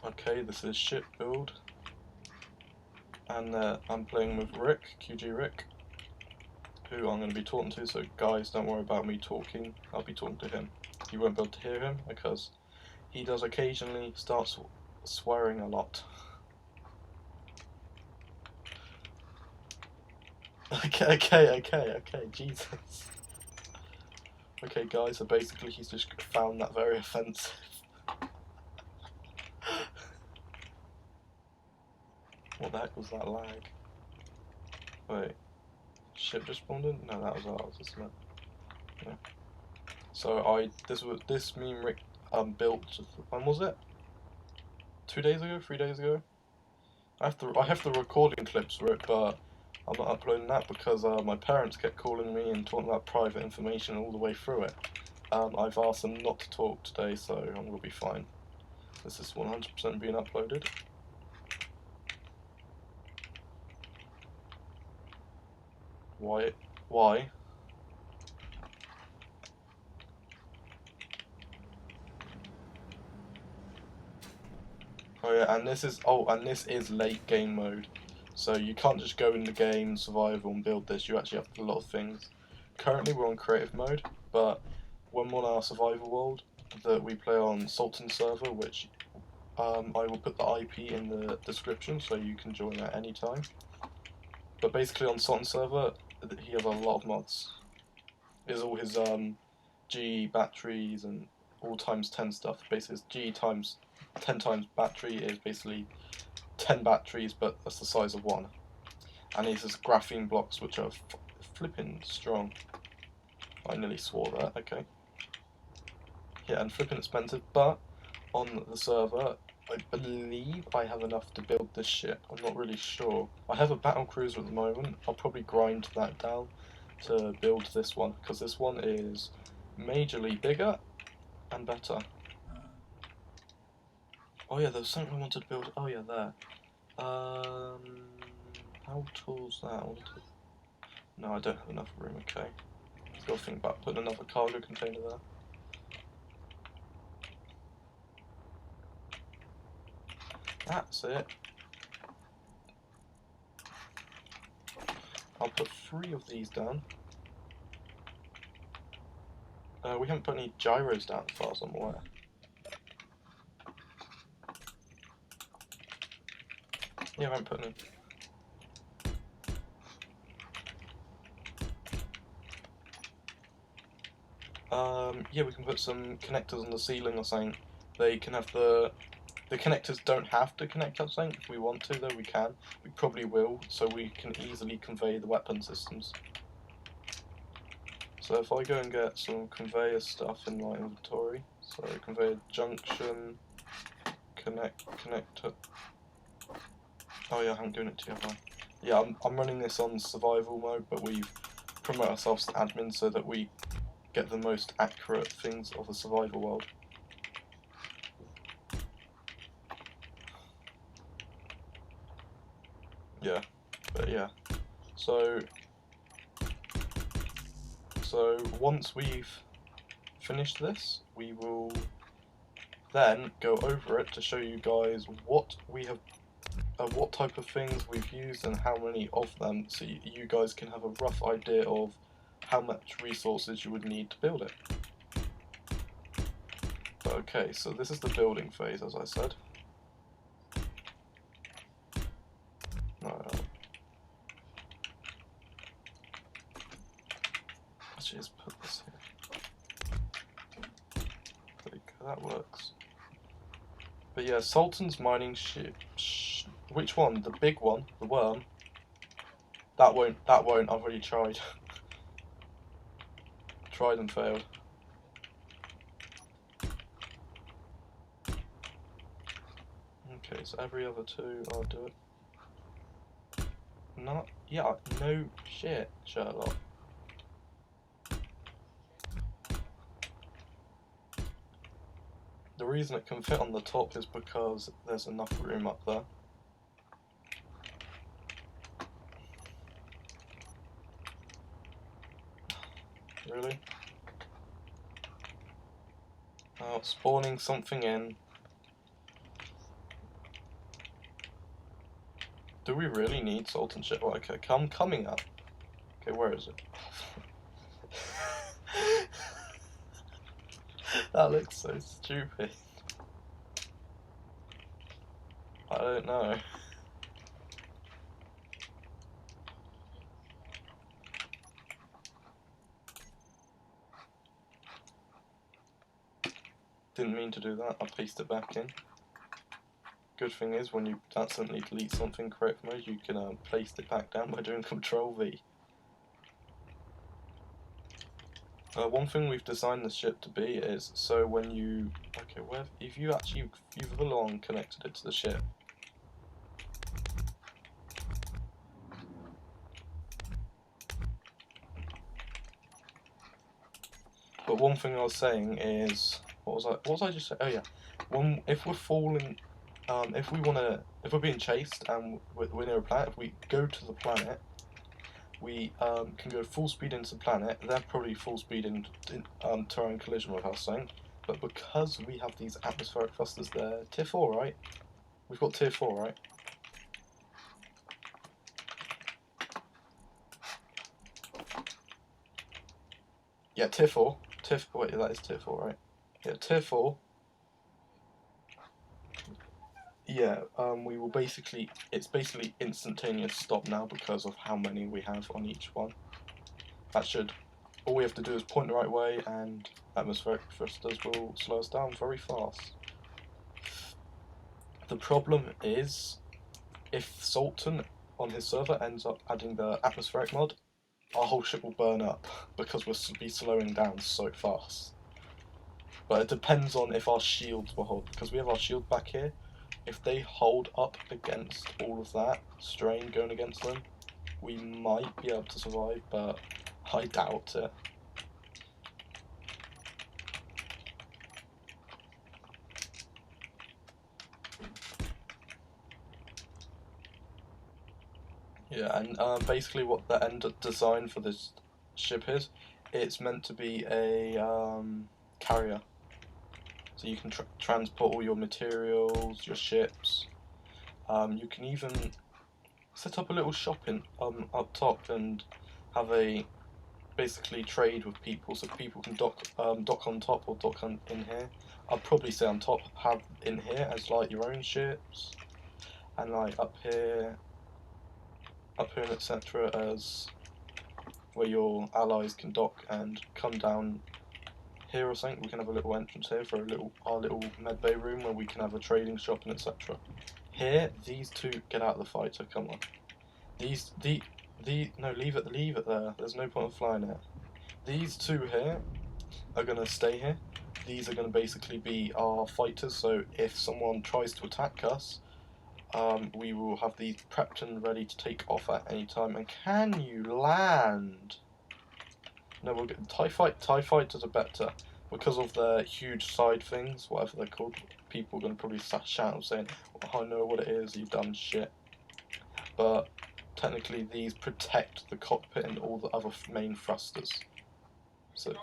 Okay, this is ship build, and I'm playing with Rick, QG Rick, who I'm going to be talking to, so guys, don't worry about me talking, I'll be talking to him. You won't be able to hear him, because he does occasionally start swearing a lot. Okay, Jesus. Okay guys, so basically he's just found that very offensive. What the heck was that lag? Wait, ship just spawned in? No, that was ours, isn't it? Yeah. So this me and Rick built, when was it? 2 days ago? 3 days ago? I have the recording clips for it, but I'm not uploading that because my parents kept calling me and talking about private information all the way through it. I've asked them not to talk today, so I'm gonna be fine. This is 100% being uploaded. Why? Why? Oh yeah, and this is late game mode, so you can't just go in the game, survival, and build this. You actually have to do a lot of things. Currently, we're on creative mode, but when we're on our survival world that we play on Sultan server, which I will put the IP in the description, so you can join at any time. But basically, on Sultan server, he has a lot of mods. Is all his G batteries and all times 10 stuff. Basically, his G times 10 times battery is basically 10 batteries, but that's the size of one. And he has graphene blocks, which are flipping strong. I nearly swore that, okay. Yeah, and flipping expensive, but on the server, I believe I have enough to build this ship. I'm not really sure. I have a battle cruiser at the moment. I'll probably grind that down to build this one, because this one is majorly bigger and better. Oh yeah, there was something I wanted to build. Oh yeah, there. How tall's that? No, I don't have enough room. Okay, I've got to think about putting another cargo container there. That's it. I'll put 3 of these down. We haven't put any gyros down as far as I'm aware. Yeah, I haven't put any. Yeah, we can put some connectors on the ceiling or something. They can have the connectors don't have to connect up something. If we want to, though, we can. We probably will, so we can easily convey the weapon systems. So if I go and get some conveyor stuff in my inventory, so conveyor junction, connector. Oh yeah, I'm doing it together. Yeah, I'm running this on survival mode, but we've promoted ourselves to admin so that we get the most accurate things of a survival world. Yeah, but yeah. So once we've finished this, we will then go over it to show you guys what we have, what type of things we've used and how many of them, so you guys can have a rough idea of how much resources you would need to build it. Okay, so this is the building phase, as I said. Let's just put this here. There you go, that works. But yeah, Sultan's mining ship. Which one? The big one, the worm. That won't. I've already tried. Tried and failed. Okay, so every other 2, I'll do it. Not. Yeah. No shit, Sherlock. The reason it can fit on the top is because there's enough room up there. Really? Oh, spawning something in. Do we really need salt and shit? Well, okay, coming up. Okay, where is it? That looks so stupid. I don't know. Didn't mean to do that. I'll paste it back in. Good thing is, when you accidentally delete something in creative mode, you can paste it back down by doing Control V. One thing we've designed the ship to be is so when you if you've full on connected it to the ship. But one thing I was saying is, what was I just saying? Oh yeah, if we're falling, if we're being chased and we're near a planet, if we go to the planet, we can go full speed into the planet. They're probably full speed in Terran collision with us, saying. But because we have these atmospheric thrusters, they're tier 4, right? We've got tier 4, right? Yeah, tier 4. Wait, that is tier 4, right? Yeah, tier 4. Yeah, we will basically, it's basically instantaneous stop now because of how many we have on each one. That should, all we have to do is point the right way and atmospheric thrusters will slow us down very fast. The problem is, if Sultan on his server ends up adding the atmospheric mod, our whole ship will burn up because we'll be slowing down so fast. But it depends on if our shields will hold, because we have our shield back here. If they hold up against all of that strain going against them, we might be able to survive, but I doubt it. Yeah, and basically what the end design for this ship is, it's meant to be a carrier. So you can transport all your materials, your ships. You can even set up a little shop up top and have a basically trade with people, so people can dock on top or dock in here. I'd probably say on top, have in here as like your own ships, and like up here and etc. as where your allies can dock and come down here or something. We can have a little entrance here for our little medbay room where we can have a trading shop and etc. Here, these two get out of the fight. So come on, no, leave it there. There's no point of flying it. These two here are gonna stay here. These are gonna basically be our fighters. So if someone tries to attack us, we will have these prepped and ready to take off at any time. And can you land? No, we'll get TIE fighters are better because of their huge side things, whatever they're called. People are gonna probably shout saying, oh, "I know what it is, you dumb shit." But technically, these protect the cockpit and all the other main thrusters. So.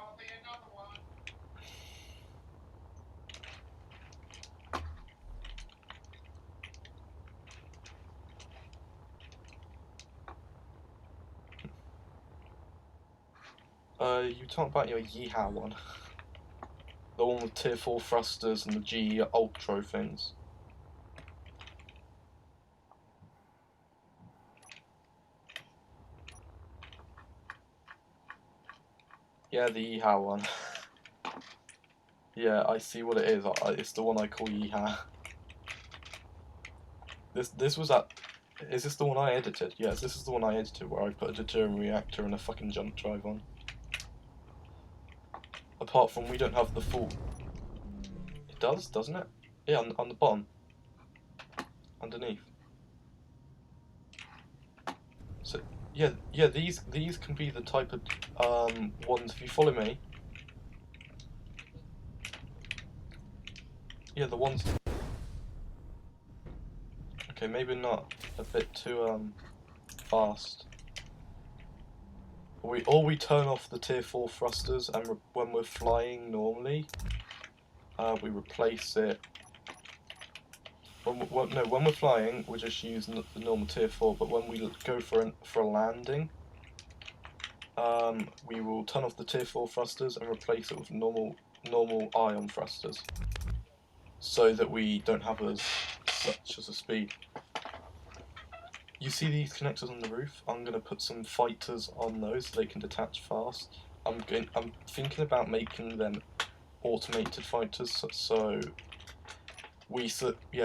You talk about your Yeehaw one. The one with tier 4 thrusters and the G Ultra things. Yeah, the Yeehaw one. Yeah, I see what it is. It's the one I call Yeehaw. This was at... Is this the one I edited? Yes, this is the one I edited where I put a deuterium reactor and a fucking jump drive on. Apart from we don't have the full... It does, doesn't it? Yeah, on the bottom. Underneath. So, yeah, these can be the type of ones, if you follow me. Yeah, the ones... Okay, maybe not. A bit too fast. We turn off the tier 4 thrusters, and when we're flying normally, we replace it When we're flying, we just use the normal tier 4, but when we go for a landing, we will turn off the tier 4 thrusters and replace it with normal ion thrusters, so that we don't have such as a speed. You see these connectors on the roof? I'm going to put some fighters on those so they can detach fast. I'm thinking about making them automated fighters, so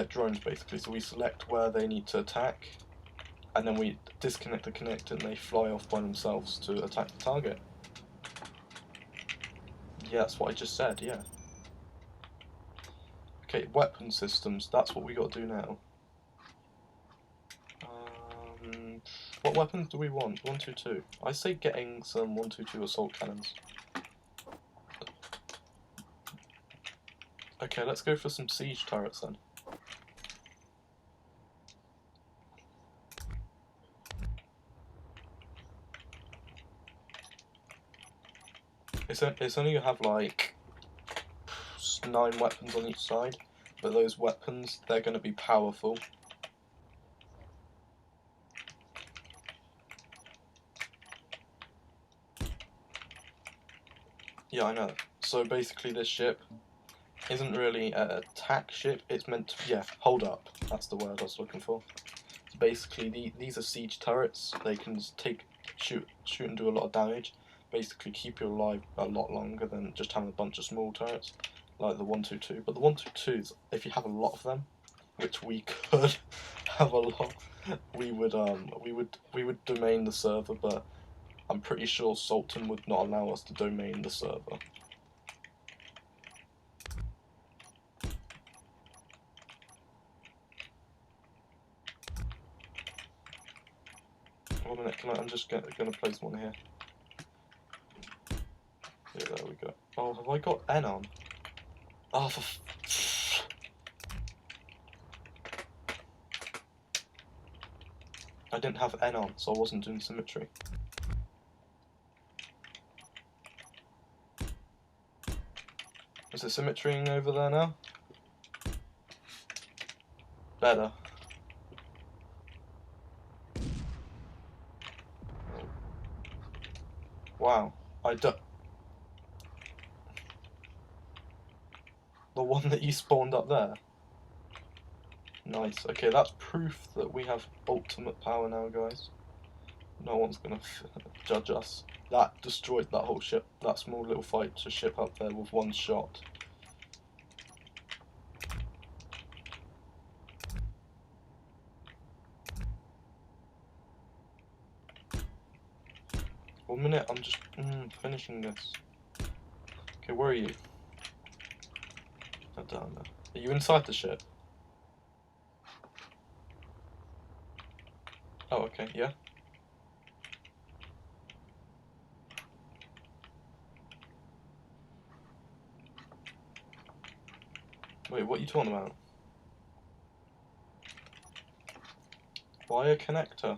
drones basically. So we select where they need to attack, and then we disconnect the connector and they fly off by themselves to attack the target. Yeah, that's what I just said, yeah. Okay, weapon systems, that's what we got to do now. What weapons do we want? 122. I say getting some 122 assault cannons. Okay, let's go for some siege turrets then. It's only you have like 9 weapons on each side, but those weapons, they're going to be powerful. Yeah, I know. So basically this ship isn't really an attack ship, it's meant to, yeah, hold up, that's the word I was looking for. So basically these are siege turrets, they can shoot and do a lot of damage, basically keep you alive a lot longer than just having a bunch of small turrets, like the 122. But the 122s, if you have a lot of them, which we could have a lot, we would domain the server, but I'm pretty sure Sultan would not allow us to domain the server. 1 minute, I'm just going to place one here. Yeah, there we go. Oh, have I got N on? Oh, I didn't have N on, so I wasn't doing symmetry. Is it symmetrying over there now? Better. Wow. The one that you spawned up there? Nice. Okay, that's proof that we have ultimate power now, guys. No one's gonna judge us. That destroyed that whole ship, that small little fighter ship up there with one shot. One minute, I'm just finishing this. Okay, where are you? Oh, down there. Are you inside the ship? Oh, okay, yeah. Wait, what are you talking about? Why a connector?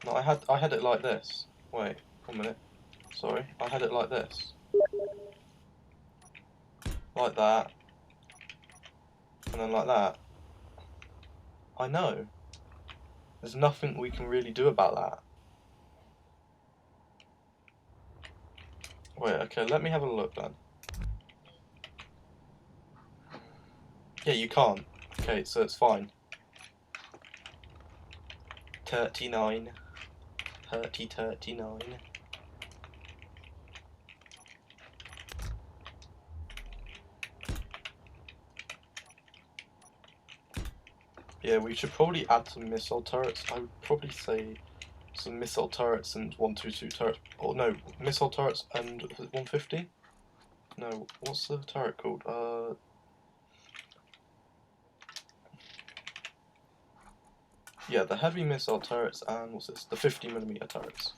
No, I had it like this. Wait, 1 minute. Sorry, I had it like this. Like that. And then like that. I know. There's nothing we can really do about that. Wait, okay, let me have a look then. Yeah, you can't. Okay, so it's fine. 39. 39. Yeah, we should probably add some missile turrets. I would probably say some missile turrets and 122 turrets. Or no, missile turrets and 150? No, what's the turret called? Yeah, the heavy missile turrets and what's this? The 50mm turrets.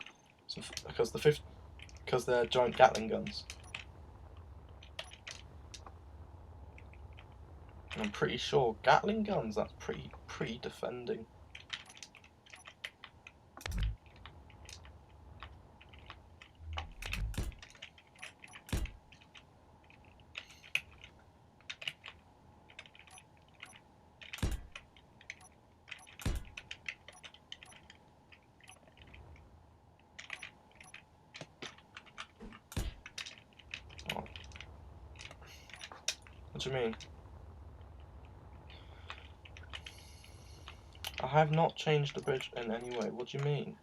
So, because they're giant Gatling guns. And I'm pretty sure Gatling guns, that's pretty defending. do you mean? I have not changed the bridge in any way. What do you mean?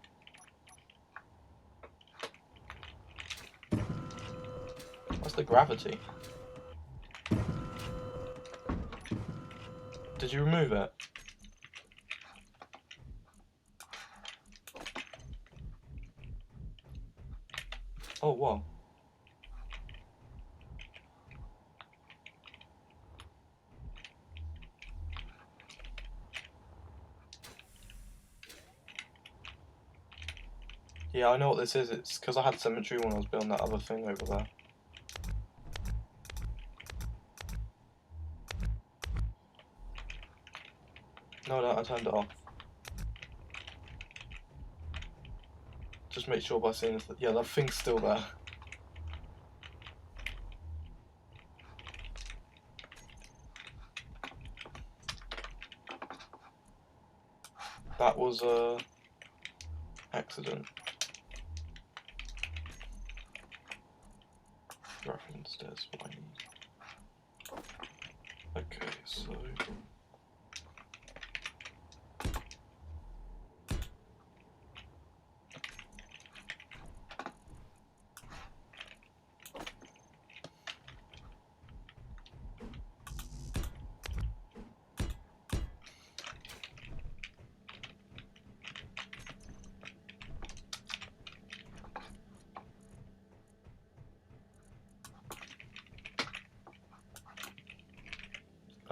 What's the gravity? Did you remove it? Oh, wow. Yeah, I know what this is. It's because I had symmetry when I was building that other thing over there. No, I turned it off. Just make sure by seeing this. Yeah, that thing's still there. That was a accident. Reference, there's what I need. Okay, so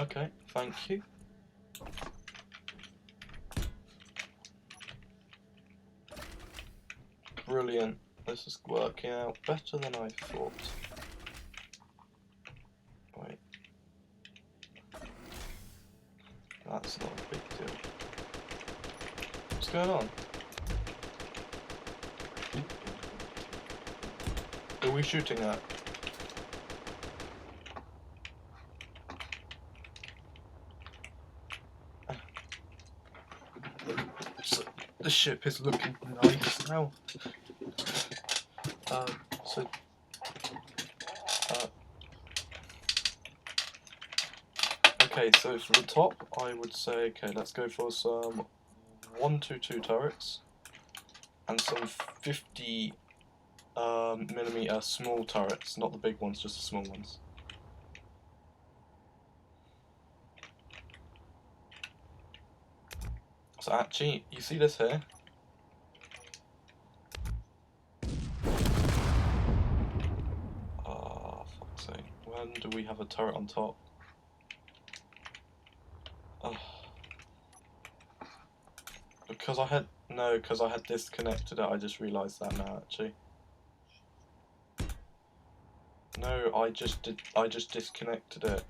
okay, thank you. Brilliant. This is working out better than I thought. Wait. That's not a big deal. What's going on? Who are we shooting at? So, the ship is looking nice now. So okay, so for the top, I would say, okay, let's go for some 122 turrets and some 50 millimeter small turrets, not the big ones, just the small ones. So actually, you see this here? Ah, fuck's sake. When do we have a turret on top? Oh. Because I had disconnected it, I just realised that now actually. No, I just disconnected it.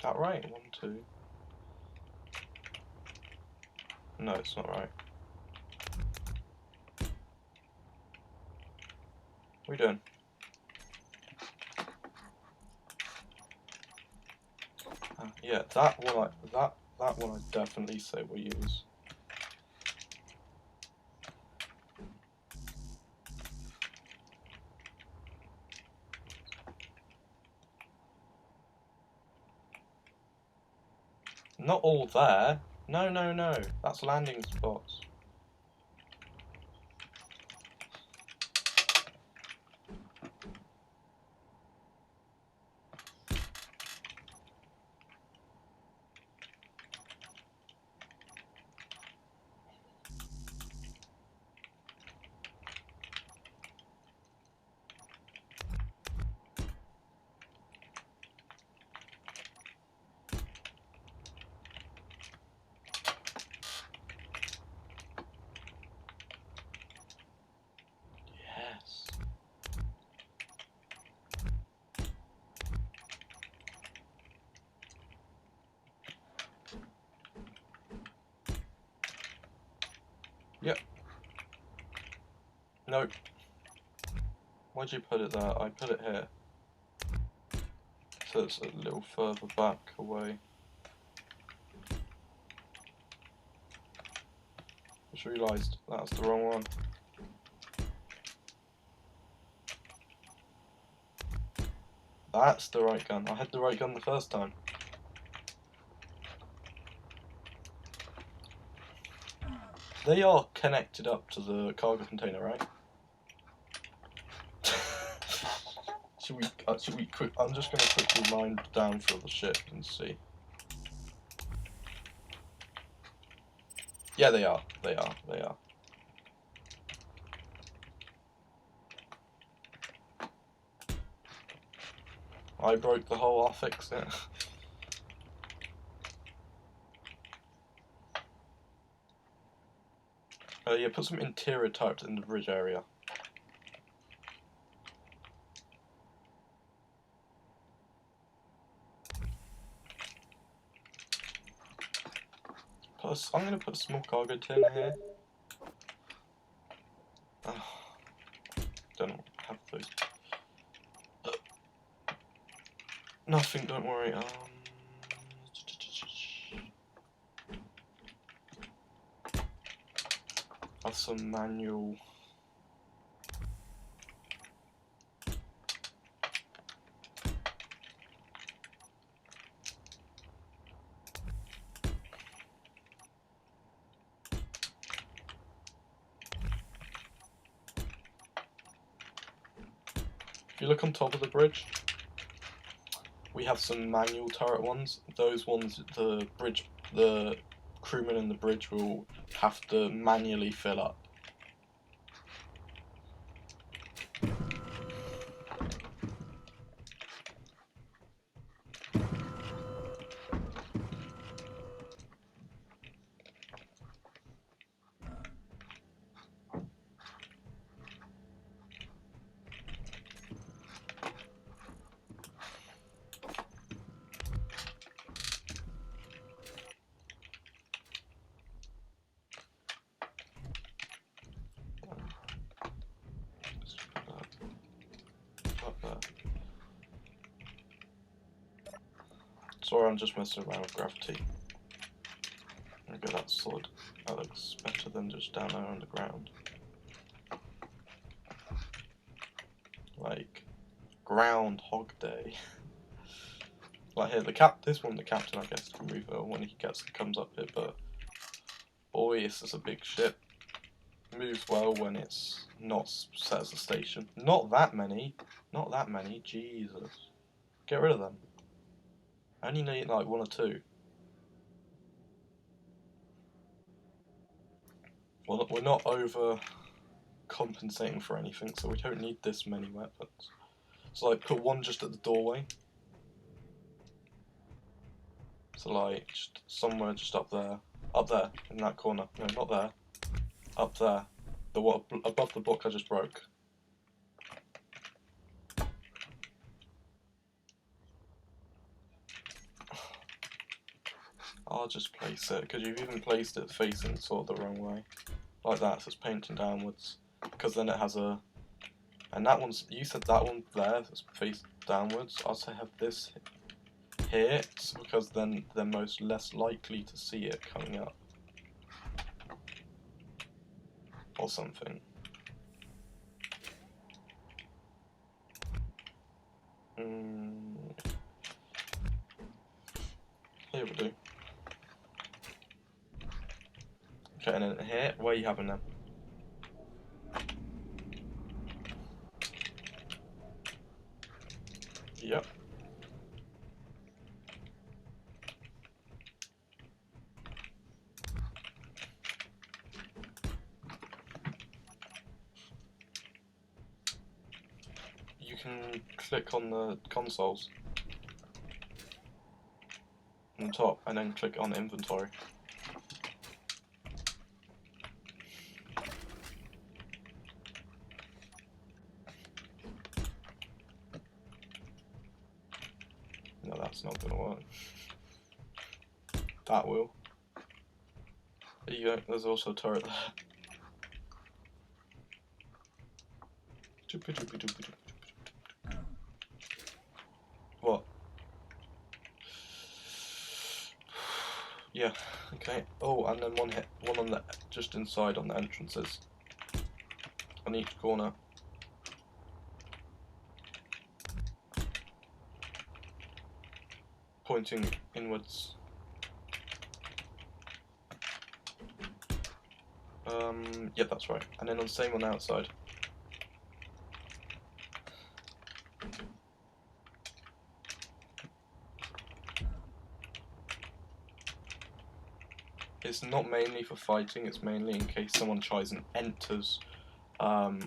That right? 1, 2. No, it's not right. What are we doing? Yeah, that one I definitely say we'll use. Not all there. No. That's landing spots. Yes. Yep. Nope. Why'd you put it there? I put it here. So it's a little further back away. Just realised that's the wrong one. That's the right gun. I had the right gun the first time. They are connected up to the cargo container, right? should we quick? I'm just gonna quickly line down for the ship and see. Yeah, they are. They are. They are. I broke the hole. I'll fix it. Yeah, put some interior types in the bridge area. I'm gonna put a small cargo tin here. Oh, don't have those. Nothing, don't worry. Have some manual. If you look on top of the bridge, we have some manual turret ones. Those ones, the crewmen in the bridge will have to manually fill up. Sorry, I'm just messing around with gravity. Okay, that's solid. That looks better than just down there on the ground. Like Groundhog Day. Like here, the captain, I guess, can move it when he comes up here. But boy, this is a big ship. Moves well when it's not set as a station. Not that many. Jesus, get rid of them. I only need like one or two. Well, we're not over compensating for anything, so we don't need this many weapons. So like, put one just at the doorway. So like, just somewhere just up there in that corner. No, not there. Up there. The what above the block I just broke. I'll just place it, because you've even placed it facing sort of the wrong way. Like that, so it's painting downwards. Because then it has a... And that one's... You said that one there, that's faced downwards. I'll say have this here, because then they're less likely to see it coming up. Or something. Here we do. Okay, and then here, where are you having them? Yep. You can click on the consoles on the top and then click on inventory. No, that's not gonna work. That will. There you go, there's also a turret there. What? Yeah, okay. Oh, and then one on the just inside on the entrances. On each corner. Pointing inwards. Yeah, that's right. And then on the same on the outside. It's not mainly for fighting, it's mainly in case someone tries and enters the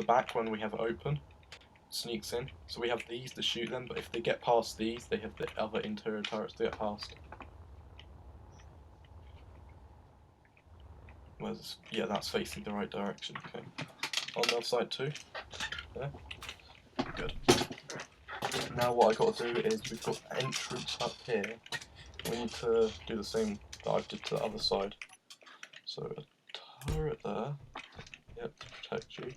back when we have it open, sneaks in. So we have these to shoot them, but if they get past these, they have the other interior turrets to get past. Whereas, yeah, that's facing the right direction, okay. On the other side too. Yeah. Good. Now what I got to do is, we've got entrance up here. We need to do the same that I did to the other side. So a turret there, yep, to protect you.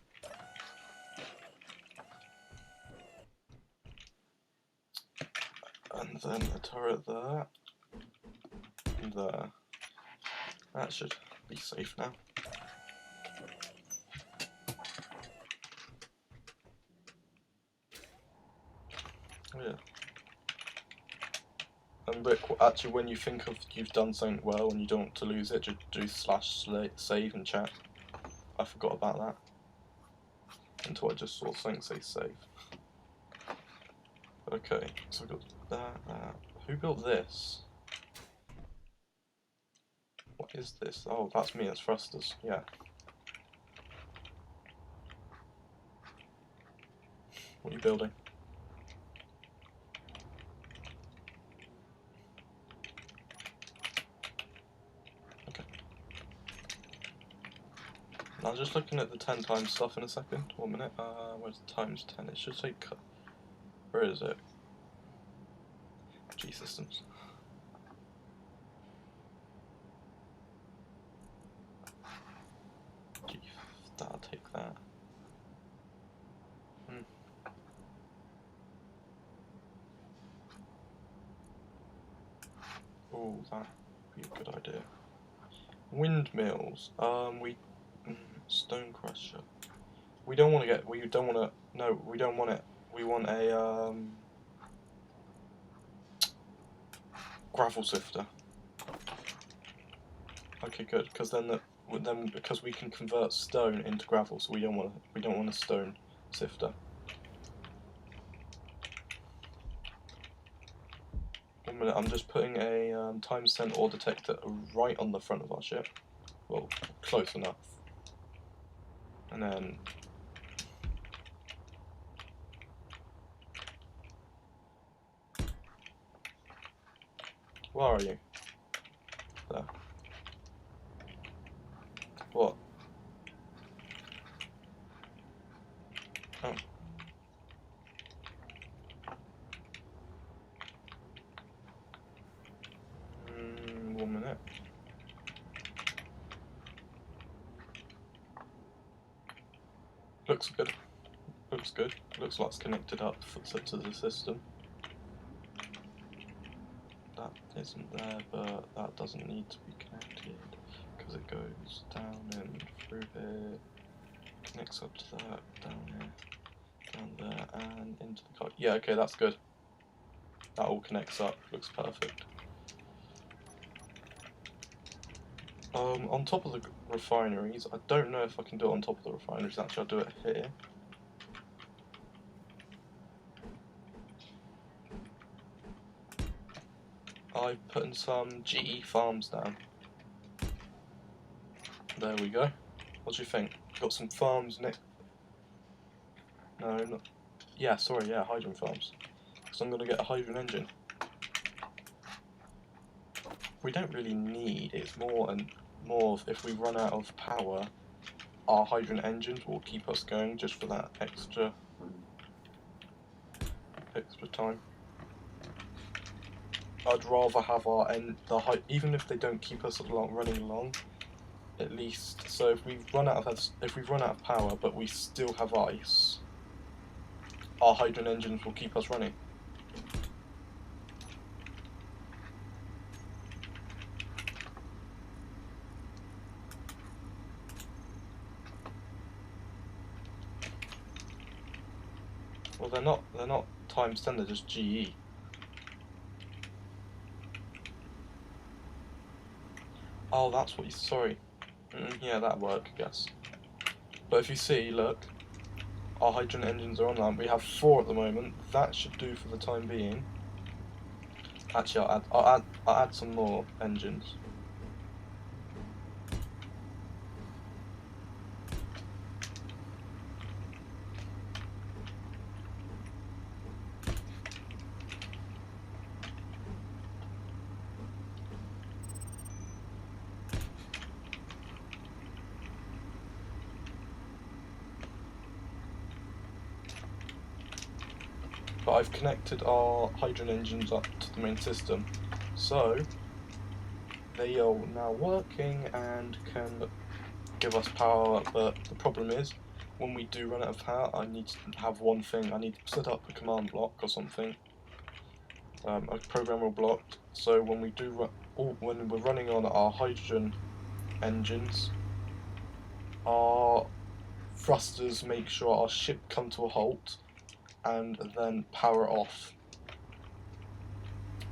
And then a turret there, and there. That should be safe now. Oh yeah. And Rick, actually, when you think of you've done something well and you don't want to lose it, just do /save in chat. I forgot about that until I just saw something say save. Okay, so we've got that. Who built this? What is this? Oh, that's me. It's thrusters. Yeah. What are you building? Okay. I'm just looking at the 10 times stuff in a second. 1 minute. Where's times 10? It should say. Where is it? G systems. G. That'll take that. Oh, that'd be a good idea. Windmills. Stone crusher. We don't want to get. We don't want to. No, we don't want it. We want a gravel sifter. Okay, good. Because then because we can convert stone into gravel, so we don't want a stone sifter. 1 minute. I'm just putting a times 10 ore detector right on the front of our ship. Well, close enough. And then. Where are you? There. What? Oh. 1 minute. Looks good. Looks good. Looks like it's connected up to the system. That isn't there, but that doesn't need to be connected because it goes down and through here, connects up to that, down here, down there, and into the car. Yeah, okay, that's good. That all connects up. Looks perfect. On top of the refineries, I don't know if I can do it on top of the refineries. Actually, I'll do it here. I've put in some GE farms down. There we go. What do you think? Got some farms next. No, not. Yeah, sorry, yeah, hydrogen farms. Because I'm going to get a hydrogen engine. We don't really need, it's more of if we run out of power, our hydrogen engines will keep us going just for that extra time. I'd rather have even if they don't keep us running along, at least. So if we run out of power, but we still have ice, our hydrogen engines will keep us running. Well, they're not times 10, they're just GE. Oh, that's what you, sorry. Yeah, that'd work, I guess. But if you see, look, our hydrogen engines are online. We have 4 at the moment. That should do for the time being. Actually, I'll add some more engines. But I've connected our hydrogen engines up to the main system, so they are now working and can give us power. But the problem is, when we do run out of power, I need to have one thing. I need to set up a command block or something, a programmable block. So when we do when we're running on our hydrogen engines, our thrusters make sure our ship come to a halt and then power off,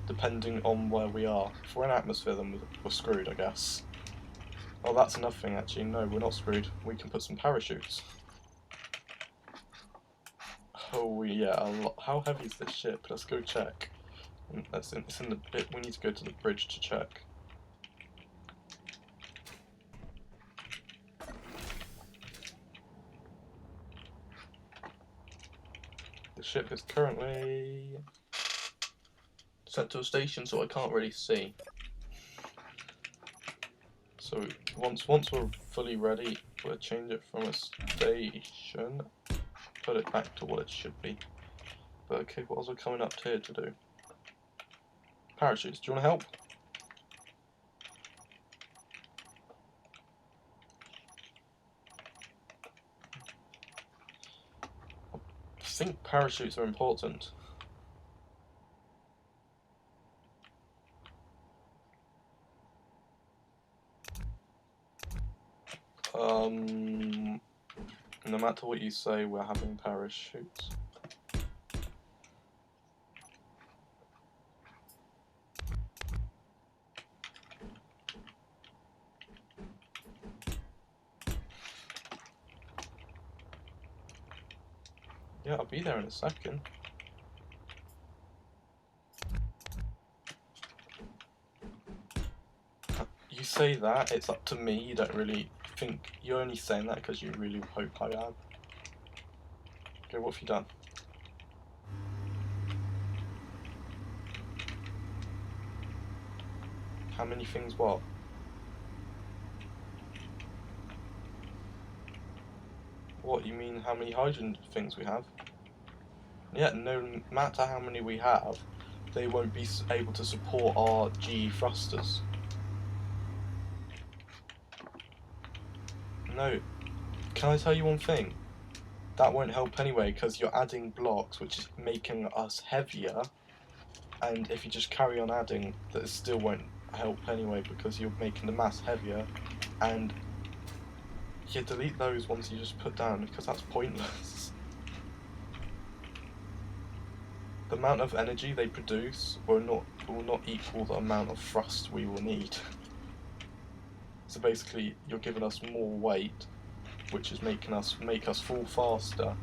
depending on where we are. If we're in atmosphere, then we're screwed, I guess. Oh, that's another thing, actually. No, we're not screwed. We can put some parachutes. Oh, yeah. How heavy is this ship? Let's go check. It's in the bit. We need to go to the bridge to check. The ship is currently set to a station, so I can't really see. So once we're fully ready, we'll change it from a station, put it back to what it should be. But okay, what else are we coming up here to do? Parachutes. Do you want to help? I think parachutes are important. No matter what you say, we're having parachutes. Yeah, I'll be there in a second. You say that, it's up to me, you don't really think, you're only saying that because you really hope I am. Okay, what have you done? How many things what? What, you mean how many hydrogen things we have? Yeah, no matter how many we have, they won't be able to support our GE thrusters. No, can I tell you one thing? That won't help anyway, because you're adding blocks, which is making us heavier, and if you just carry on adding, that still won't help anyway, because you're making the mass heavier, and you delete those ones you just put down, because that's pointless. The amount of energy they produce will not equal the amount of thrust we will need. So basically, you're giving us more weight, which is make us fall faster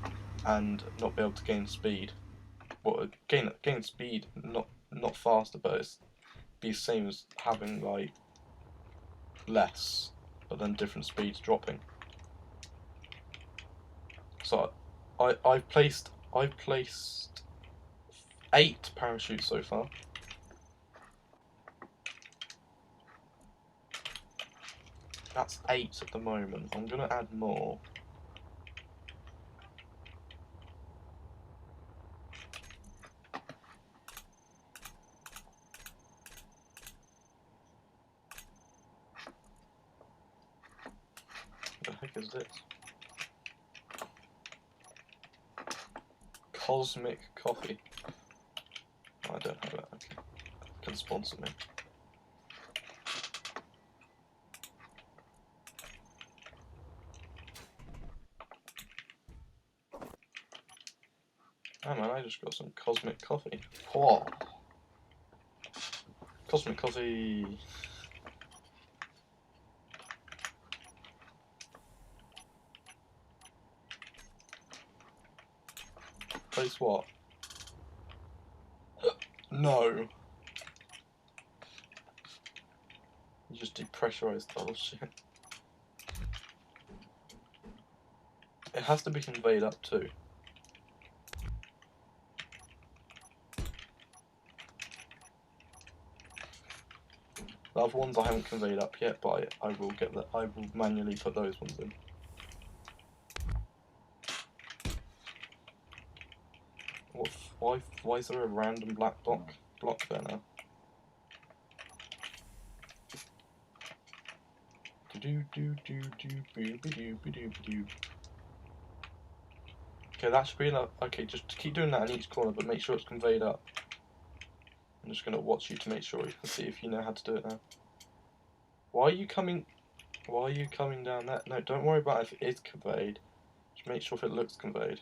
and not be able to gain speed. Well, gain speed, not faster, but it's be the same as having like less, but then different speeds dropping. So I've placed 8 parachutes so far. That's 8 at the moment. I'm gonna add more. What the heck is this? Cosmic Coffee. Oh, I don't have it. Okay. Can sponsor me. Oh man, I just got some cosmic coffee. Whoa. Cosmic coffee. Place what? No. You just depressurized the whole shit. It has to be conveyed up too. The other ones I haven't conveyed up yet, but I will get that. I will manually put those ones in. What? Why is there a random black block there now? Okay, that should be enough. Okay, just keep doing that in each corner, but make sure it's conveyed up. I'm just gonna watch you to make sure you can see if you know how to do it now. Why are you coming down that? No, don't worry about if it is conveyed. Just make sure if it looks conveyed.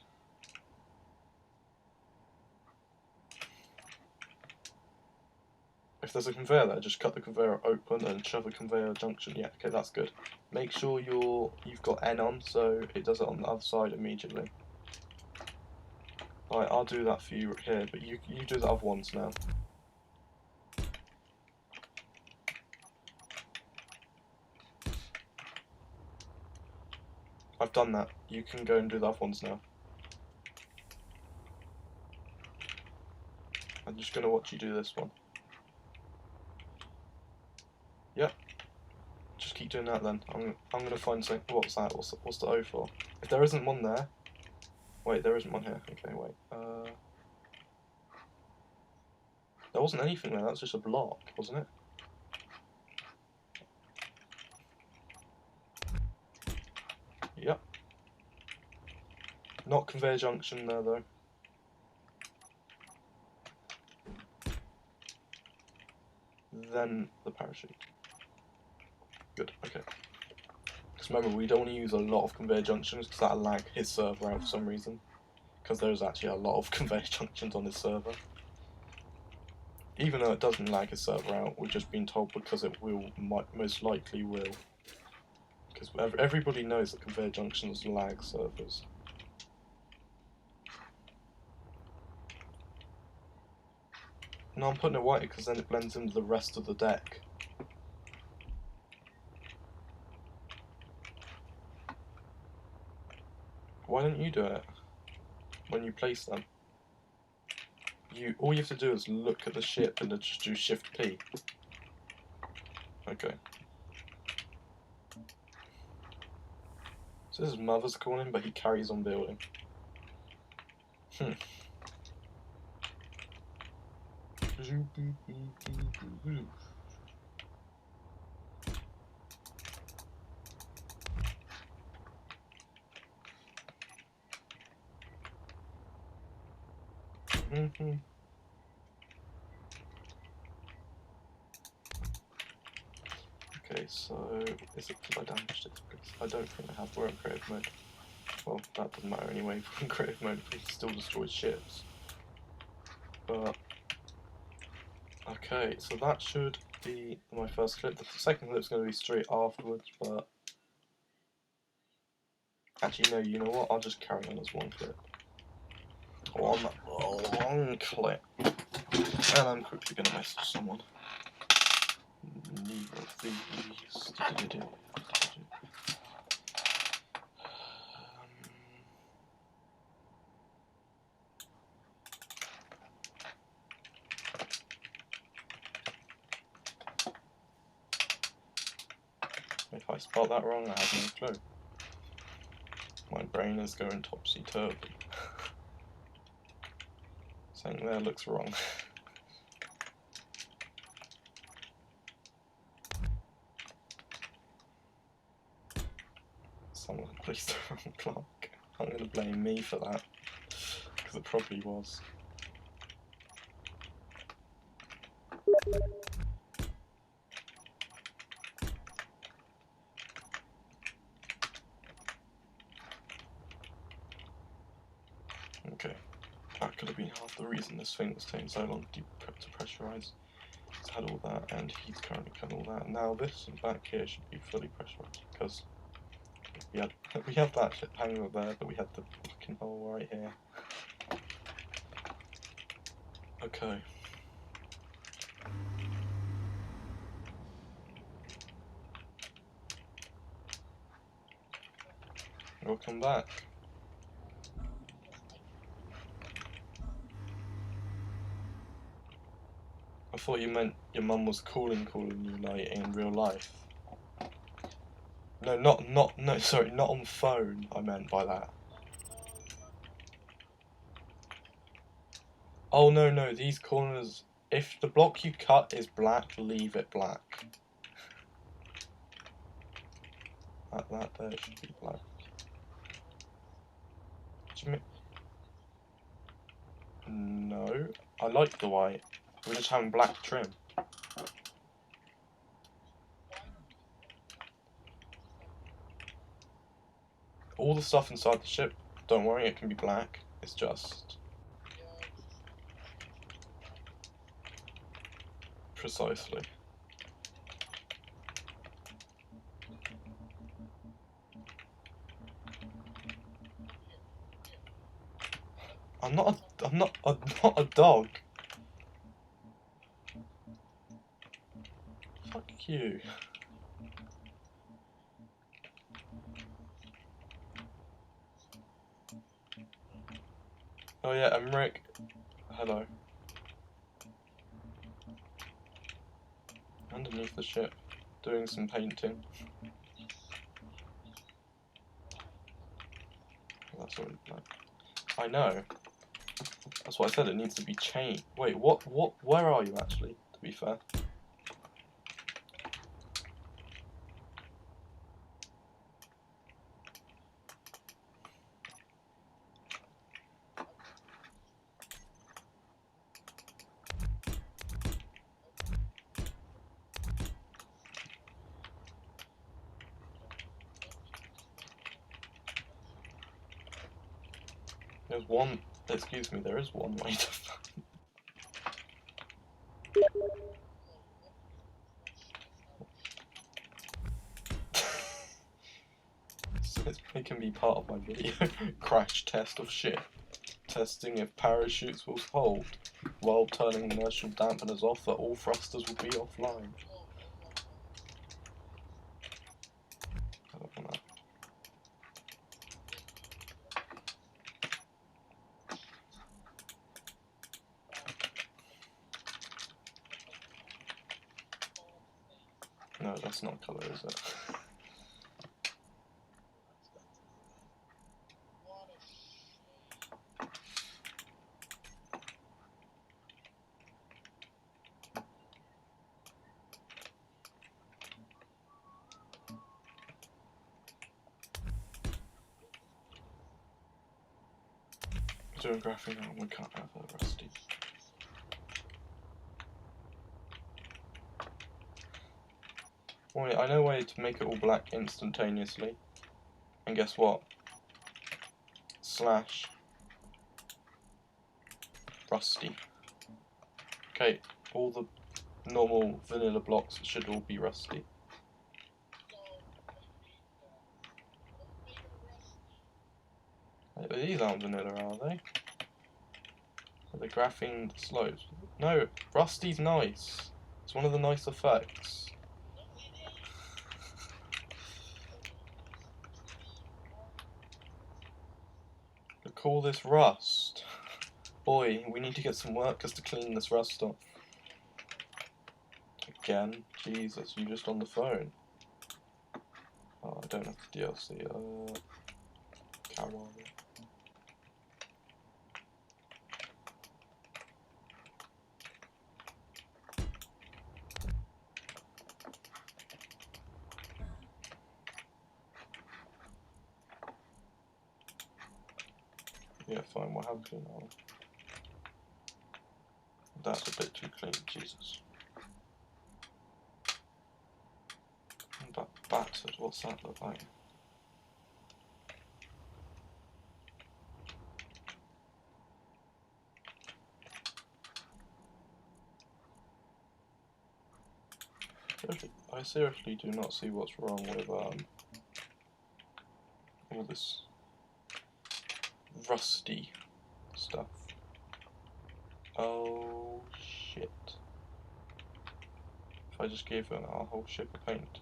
If there's a conveyor there, just cut the conveyor open and shove a conveyor junction. Yeah, okay, that's good. Make sure you've got N on, so it does it on the other side immediately. Alright, I'll do that for you here, but you do the other ones now. I've done that. You can go and do the other ones now. I'm just gonna watch you do this one. Yep. Just keep doing that then. I'm gonna find something. What's that? What's the O for? If there isn't one there. Wait, there isn't one here. Okay, wait. There wasn't anything there. That's just a block, wasn't it? Yep. Not conveyor junction there though. Then the parachute. Good. Okay. Because remember, we don't want to use a lot of conveyor junctions because that'll lag his server out for some reason. Because there's actually a lot of conveyor junctions on his server. Even though it doesn't lag his server out, we've just been told because it most likely will. Because everybody knows that conveyor junctions lag servers. No, I'm putting it white because then it blends into the rest of the deck. Why don't you do it when you place them? All you have to do is look at the ship and then just do Shift P. Okay. So this is Mother's calling, but he carries on building. Okay, so is it because I damaged it? Because I don't think I have. We're in creative mode. Well, that doesn't matter anyway. We're in creative mode. We can still destroy ships. But okay, so that should be my first clip. The second clip's going to be straight afterwards, but actually no. You know what? I'll just carry on as one clip. One long clip, and I'm quickly going to message someone. Neither of these. If I spelled that wrong, I have no clue. My brain is going topsy-turvy. Something there looks wrong. Someone placed the wrong block. I'm going to blame me for that, because it probably was. Okay, That could have been half the reason this thing was taking so long to pressurize. It's had all that, and he's currently done all that. Now this back here should be fully pressurized because we had that shit hanging up there, but we had the fucking hole right here. Okay. Welcome back. I thought you meant your mum was calling you like in real life. No, no, sorry, not on phone, I meant by that. Oh no, these corners, if the block you cut is black, leave it black. That there should be black. No, I like the white. We're just having black trim. All the stuff inside the ship, don't worry, it can be black. It's just... Precisely. I'm not a dog. Fuck you. Oh yeah, I'm Rick. Hello. Underneath the ship, doing some painting. That's already black. I know. That's what I said, it needs to be changed. Wait, where are you actually, to be fair? There's one, excuse me, there is one way to find. It can be part of my video. Crash test of ship. Testing if parachutes will hold. While turning inertial dampeners off, that all thrusters will be offline. I don't know. No, that's not colour, is it? Doing graphing now, we can't have a rusty. Wait, I know a way to make it all black instantaneously. And guess what? Slash rusty. Okay, all the normal vanilla blocks should all be rusty. These aren't vanilla, are they? Are the graphene slopes? No, rusty's nice. It's one of the nice effects. We call this rust. Boy, we need to get some workers to clean this rust off. Again? Jesus, you just on the phone. Oh, I don't have the DLC. Carol. Yeah, fine, we'll have clean now. That's a bit too clean, Jesus. But battered, what's that look like? I seriously do not see what's wrong with all this rusty stuff. Oh shit. If I just gave them a whole ship of paint.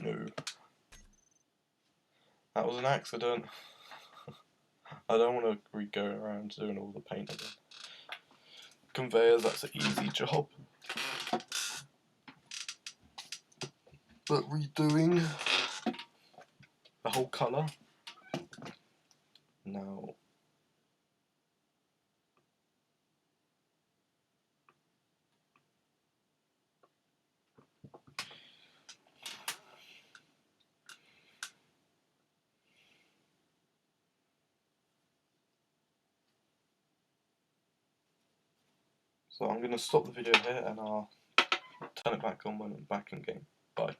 No. That was an accident. I don't want to go around doing all the paint again. Conveyors, that's an easy job. But redoing the whole colour. No. So I'm going to stop the video here and I'll turn it back on when I'm back in game. Bye.